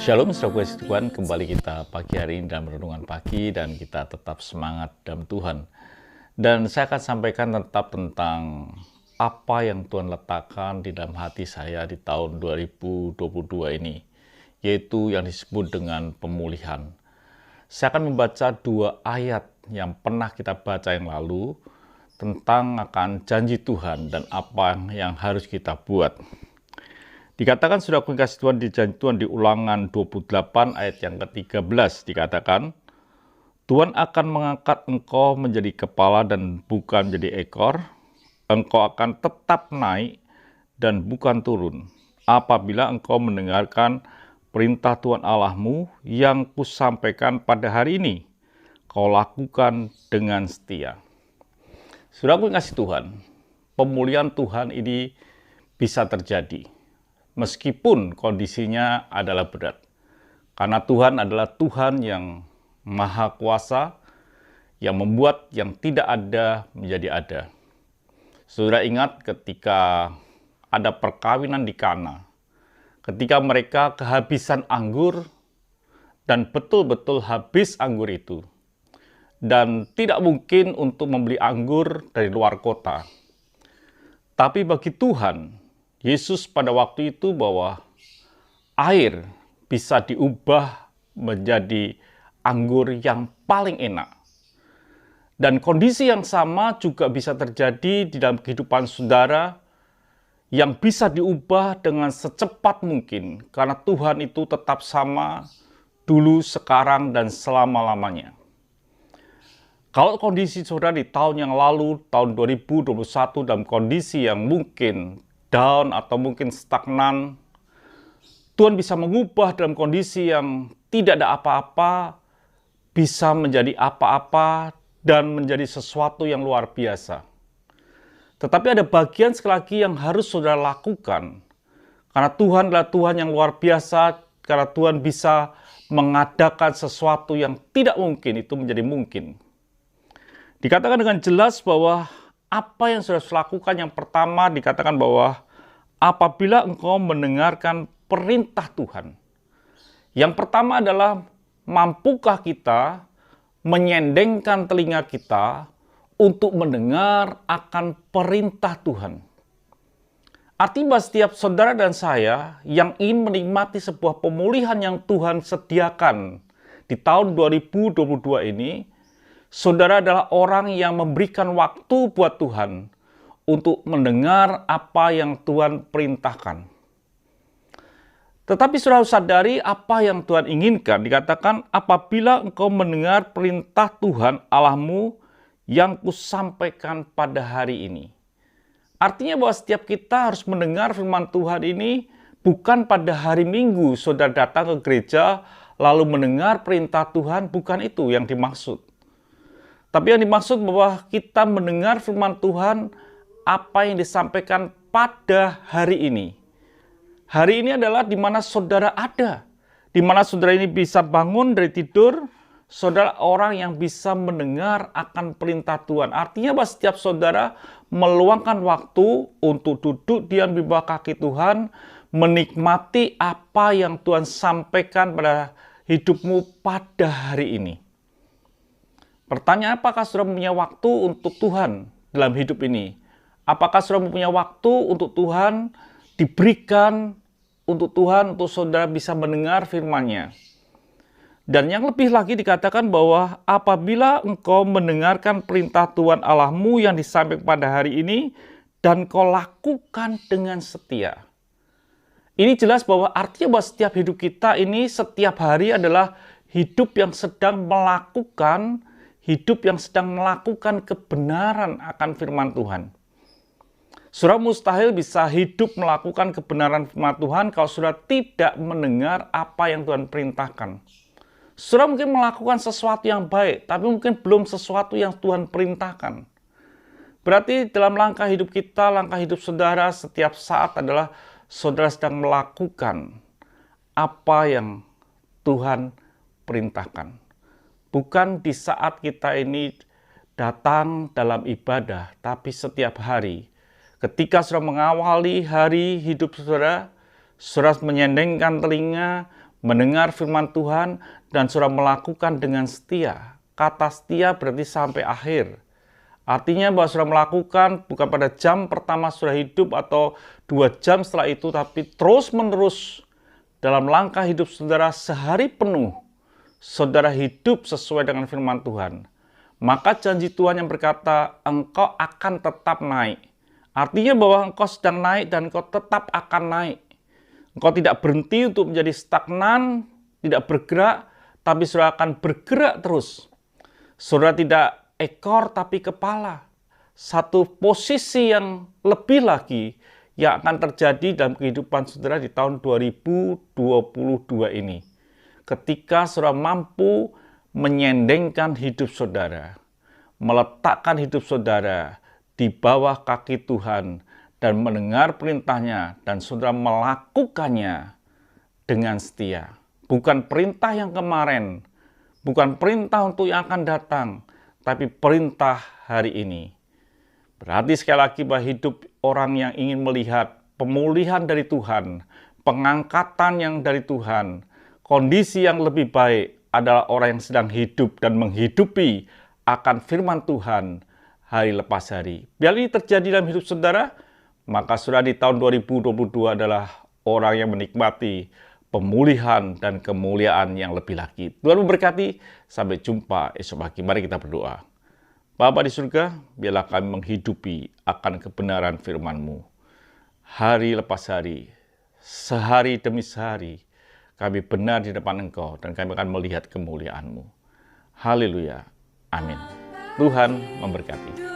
Shalom, saudara Tuhan, kembali kita pagi hari ini dalam renungan pagi dan kita tetap semangat dalam Tuhan. Dan saya akan sampaikan tetap tentang apa yang Tuhan letakkan di dalam hati saya di tahun 2022 ini, yaitu yang disebut dengan pemulihan. Saya akan membaca 2 ayat yang pernah kita baca yang lalu tentang akan janji Tuhan dan apa yang harus kita buat. Dikatakan sudah aku kasih Tuhan di janji Tuhan di Ulangan 28 ayat yang ke-13 dikatakan, Tuhan akan mengangkat engkau menjadi kepala dan bukan menjadi ekor, engkau akan tetap naik dan bukan turun, apabila engkau mendengarkan perintah Tuhan Allahmu yang kusampaikan pada hari ini, kau lakukan dengan setia. Sudah aku kasih Tuhan, pemulihan Tuhan ini bisa terjadi. Meskipun kondisinya adalah berat. Karena Tuhan adalah Tuhan yang maha kuasa, yang membuat yang tidak ada menjadi ada. Saudara ingat ketika ada perkawinan di Kana, ketika mereka kehabisan anggur, dan betul-betul habis anggur itu, dan tidak mungkin untuk membeli anggur dari luar kota. Tapi bagi Tuhan, Yesus pada waktu itu bahwa air bisa diubah menjadi anggur yang paling enak. Dan kondisi yang sama juga bisa terjadi di dalam kehidupan saudara yang bisa diubah dengan secepat mungkin. Karena Tuhan itu tetap sama dulu, sekarang, dan selama-lamanya. Kalau kondisi saudara di tahun yang lalu, tahun 2021, dalam kondisi yang mungkin down atau mungkin stagnan, Tuhan bisa mengubah dalam kondisi yang tidak ada apa-apa, bisa menjadi apa-apa dan menjadi sesuatu yang luar biasa. Tetapi ada bagian sekali lagi yang harus saudara lakukan. Karena Tuhan adalah Tuhan yang luar biasa, karena Tuhan bisa mengadakan sesuatu yang tidak mungkin itu menjadi mungkin. Dikatakan dengan jelas bahwa apa yang sudah lakukan yang pertama dikatakan bahwa apabila engkau mendengarkan perintah Tuhan. Yang pertama adalah mampukah kita menyendengkan telinga kita untuk mendengar akan perintah Tuhan. Artinya setiap saudara dan saya yang ingin menikmati sebuah pemulihan yang Tuhan sediakan di tahun 2022 ini, saudara adalah orang yang memberikan waktu buat Tuhan untuk mendengar apa yang Tuhan perintahkan. Tetapi saudara sadari apa yang Tuhan inginkan. Dikatakan apabila engkau mendengar perintah Tuhan Allahmu yang kusampaikan pada hari ini. Artinya bahwa setiap kita harus mendengar firman Tuhan ini bukan pada hari Minggu saudara datang ke gereja lalu mendengar perintah Tuhan, bukan itu yang dimaksud. Tapi yang dimaksud bahwa kita mendengar firman Tuhan apa yang disampaikan pada hari ini. Hari ini adalah di mana saudara ada. Di mana saudara ini bisa bangun dari tidur, saudara orang yang bisa mendengar akan perintah Tuhan. Artinya bahwa setiap saudara meluangkan waktu untuk duduk diam di bawah kaki Tuhan, menikmati apa yang Tuhan sampaikan pada hidupmu pada hari ini. Pertanyaan, apakah saudara punya waktu untuk Tuhan dalam hidup ini? Apakah saudara punya waktu untuk Tuhan diberikan untuk Tuhan, untuk saudara bisa mendengar firman-Nya? Dan yang lebih lagi dikatakan bahwa apabila engkau mendengarkan perintah Tuhan Allahmu yang disampaikan pada hari ini, dan kau lakukan dengan setia. Ini jelas bahwa artinya bahwa setiap hidup kita ini setiap hari adalah hidup yang sedang melakukan kebenaran akan firman Tuhan. Saudara mustahil bisa hidup melakukan kebenaran firman Tuhan kalau saudara tidak mendengar apa yang Tuhan perintahkan. Saudara mungkin melakukan sesuatu yang baik, tapi mungkin belum sesuatu yang Tuhan perintahkan. Berarti dalam langkah hidup kita, langkah hidup saudara setiap saat adalah saudara sedang melakukan apa yang Tuhan perintahkan. Bukan di saat kita ini datang dalam ibadah, tapi setiap hari. Ketika saudara mengawali hari hidup saudara, saudara menyendengkan telinga, mendengar firman Tuhan, dan saudara melakukan dengan setia. Kata setia berarti sampai akhir. Artinya bahwa saudara melakukan bukan pada jam pertama saudara hidup atau 2 jam setelah itu, tapi terus-menerus dalam langkah hidup saudara sehari penuh. Saudara hidup sesuai dengan firman Tuhan. Maka janji Tuhan yang berkata, engkau akan tetap naik. Artinya bahwa engkau sedang naik dan engkau tetap akan naik. Engkau tidak berhenti untuk menjadi stagnan, tidak bergerak, tapi saudara akan bergerak terus. Saudara tidak ekor tapi kepala. Satu posisi yang lebih lagi yang akan terjadi dalam kehidupan saudara di tahun 2022 ini. Ketika saudara mampu menyendengkan hidup saudara, meletakkan hidup saudara di bawah kaki Tuhan, dan mendengar perintahnya, dan saudara melakukannya dengan setia. Bukan perintah yang kemarin, bukan perintah untuk yang akan datang, tapi perintah hari ini. Berarti sekali lagi bahwa hidup orang yang ingin melihat pemulihan dari Tuhan, pengangkatan yang dari Tuhan, kondisi yang lebih baik adalah orang yang sedang hidup dan menghidupi akan firman Tuhan hari lepas hari. Biar ini terjadi dalam hidup saudara, maka saudara di tahun 2022 adalah orang yang menikmati pemulihan dan kemuliaan yang lebih lagi. Tuhan memberkati. Sampai jumpa esok pagi. Mari kita berdoa. Bapa di surga, biarlah kami menghidupi akan kebenaran firman-Mu. Hari lepas hari, sehari demi sehari, kami benar di depan Engkau dan kami akan melihat kemuliaan-Mu. Haleluya. Amin. Tuhan memberkati.